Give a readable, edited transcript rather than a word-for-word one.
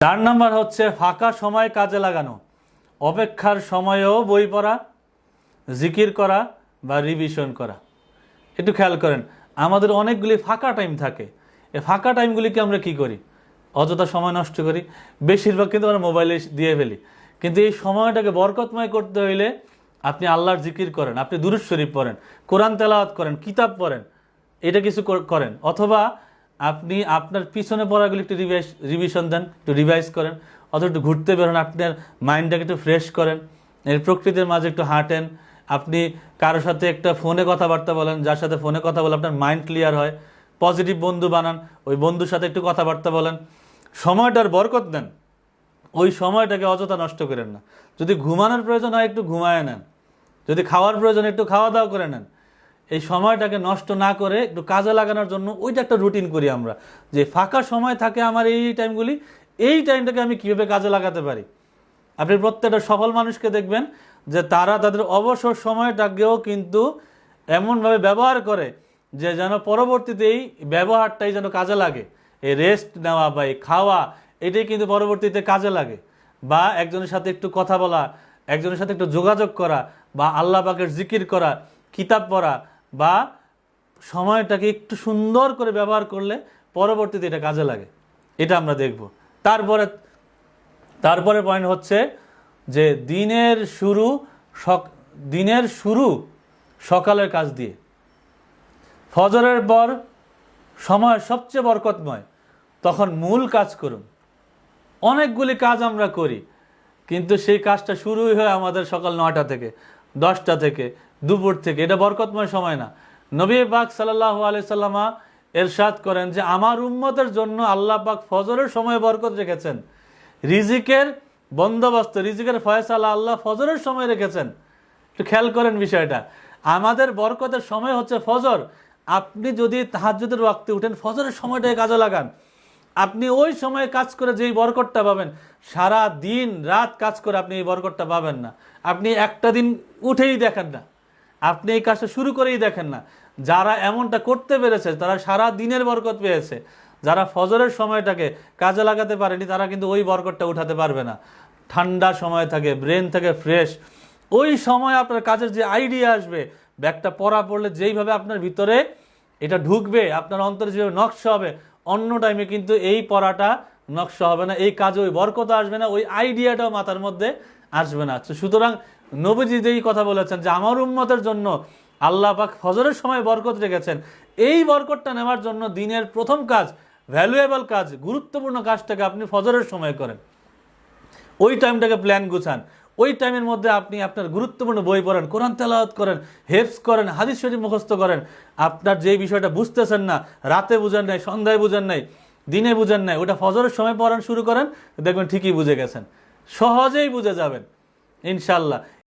4 number হচ্ছে ফাঁকা সময় কাজে লাগানো, অপেক্ষার সময়েও বই পড়া, জিকির করা বা রিভিশন করা। একটু খেয়াল করেন, আমাদের অনেকগুলি ফাঁকা টাইম থাকে। এই ফাঁকা টাইমগুলিকে আমরা কি করি? অযথা সময় নষ্ট করি। বেশিরভাগ কিন্তু আমরা মোবাইলে দিয়ে ফেলি। কিন্তু এই সময়টাকে বরকতময় করতে হইলে আপনি আল্লাহর জিকির করেন, আপনি দুরূদ শরীফ পড়েন, কোরআন তেলাওয়াত করেন, কিতাব পড়েন, এটা কিছু করেন। অথবা আপনি আপনার পিছনে পড়াগুলি একটু রিভিশন দেন, একটু রিভাইজ করেন। অথবা একটু ঘুরতে বেরোন, আপনার মাইন্ডটাকে একটু ফ্রেশ করেন, এর প্রকৃতির মাঝে একটু হাঁটেন। আপনি কারোর সাথে একটা ফোনে কথাবার্তা বলেন, যার সাথে ফোনে কথা বলে আপনার মাইন্ড ক্লিয়ার হয়। পজিটিভ বন্ধু বানান, ওই বন্ধুর সাথে একটু কথাবার্তা বলেন, সময়টার বরকত দেন। ওই সময়টাকে অযথা নষ্ট করেন না। যদি ঘুমানোর প্রয়োজন হয় একটু ঘুমায় নেন, যদি খাওয়ার প্রয়োজন একটু খাওয়া দাওয়া করে নেন। এই সময়টাকে নষ্ট না করে একটু কাজে লাগানোর জন্য ওইটা একটা রুটিন করি আমরা, যে ফাঁকা সময় থাকে আমার এই টাইমগুলি, এই টাইমটাকে আমি কীভাবে কাজে লাগাতে পারি। আপনি প্রত্যেকটা সফল মানুষকে দেখবেন যে তারা তাদের অবসর সময়টাকেও কিন্তু এমনভাবে ব্যবহার করে যে যেন পরবর্তীতে এই ব্যবহারটাই যেন কাজে লাগে। এই রেস্ট নেওয়া বা এই খাওয়া, এটাই কিন্তু পরবর্তীতে কাজে লাগে। বা একজনের সাথে একটু কথা বলা, একজনের সাথে একটু যোগাযোগ করা, বা আল্লাহ পাকের জিকির করা, কিতাব পড়া, বা সময়টাকে একটু সুন্দর করে ব্যবহার করলে পরবর্তীতে এটা কাজে লাগে। এটা আমরা দেখব। তারপরে পয়েন্ট হচ্ছে যে দিনের শুরু সকালের কাজ দিয়ে। ফজরের পর সময় সবচেয়ে বরকতময়, তখন মূল কাজ করুন। অনেকগুলি কাজ আমরা করি, কিন্তু সেই কাজটা শুরুই হয় আমাদের সকাল 9টা থেকে, 10টা থেকে, দুপুর থেকে। এটা বরকতময় সময় না। নবী পাক সাল্লাল্লাহু আলাইহি সাল্লামা ইরশাদ করেন যে আমার উম্মতের জন্য আল্লাহ পাক ফজরের সময় বরকত রেখেছেন। রিজিকের বন্দোবস্ত, রিজিকের ফয়সালা আল্লাহ ফজরের সময় রেখেছেন। একটু খেয়াল করেন বিষয়টা। আমাদের বরকতের সময় হচ্ছে ফজর। আপনি যদি তাহাজ্জুদের ওয়াক্তে উঠেন, ফজরের সময়টাকে কাজে লাগান। আপনি ওই সময়ে কাজ করে যেই বরকতটা পাবেন, সারা দিন রাত কাজ করে আপনি এই বরকতটা পাবেন না। আপনি একটা দিন উঠেই দেখেন না, আপনি এই কাজটা শুরু করেই দেখেন না। যারা এমনটা করতে পেরেছে তারা সারা দিনের বরকত পেয়েছে। যারা ফজরের সময়টাকে কাজে লাগাতে পারেনি তারা কিন্তু ওই বরকতটা উঠাতে পারবে না। ঠান্ডা সময় থাকে, ব্রেন থাকে ফ্রেশ, ওই সময় আপনার কাজের যে আইডিয়া আসবে, ব্যাগটা পড়া পড়লে যেইভাবে আপনার ভিতরে এটা ঢুকবে, আপনার অন্তরে যেভাবে নকশা হবে, অন্য টাইমে কিন্তু এই পড়াটা নকশা হবে না, এই কাজে ওই বরকত আসবে না, ওই আইডিয়াটাও মাথার মধ্যে আসবে না। সুতরাং নবীজি যেই কথা বলেছেন যে আমার উম্মতের জন্য আল্লাহ পাক ফজরের সময় বরকত রেখেছেন, এই বরকতটা নেওয়ার জন্য দিনের প্রথম কাজ, ভ্যালুয়েবল কাজ, গুরুত্বপূর্ণ কাজটাকে আপনি ফজরের সময় করেন। ওই টাইমটাকে প্ল্যান গুছান। ওই টাইমের মধ্যে আপনি আপনার গুরুত্বপূর্ণ বই পড়েন, কোরআন তেলাওয়াত করেন, হেফজ করেন, হাদিস শরীফ মুখস্থ করেন। আপনার যেই বিষয়টা বুঝতেছেন না, রাতে বুঝেন নাই, সন্ধ্যায় বুঝেন নাই, দিনে বুঝেন নাই, ওটা ফজরের সময় পড়ান শুরু করেন, দেখবেন ঠিকই বুঝে গেছেন, সহজেই বুঝে যাবেন ইনশাল্লাহ।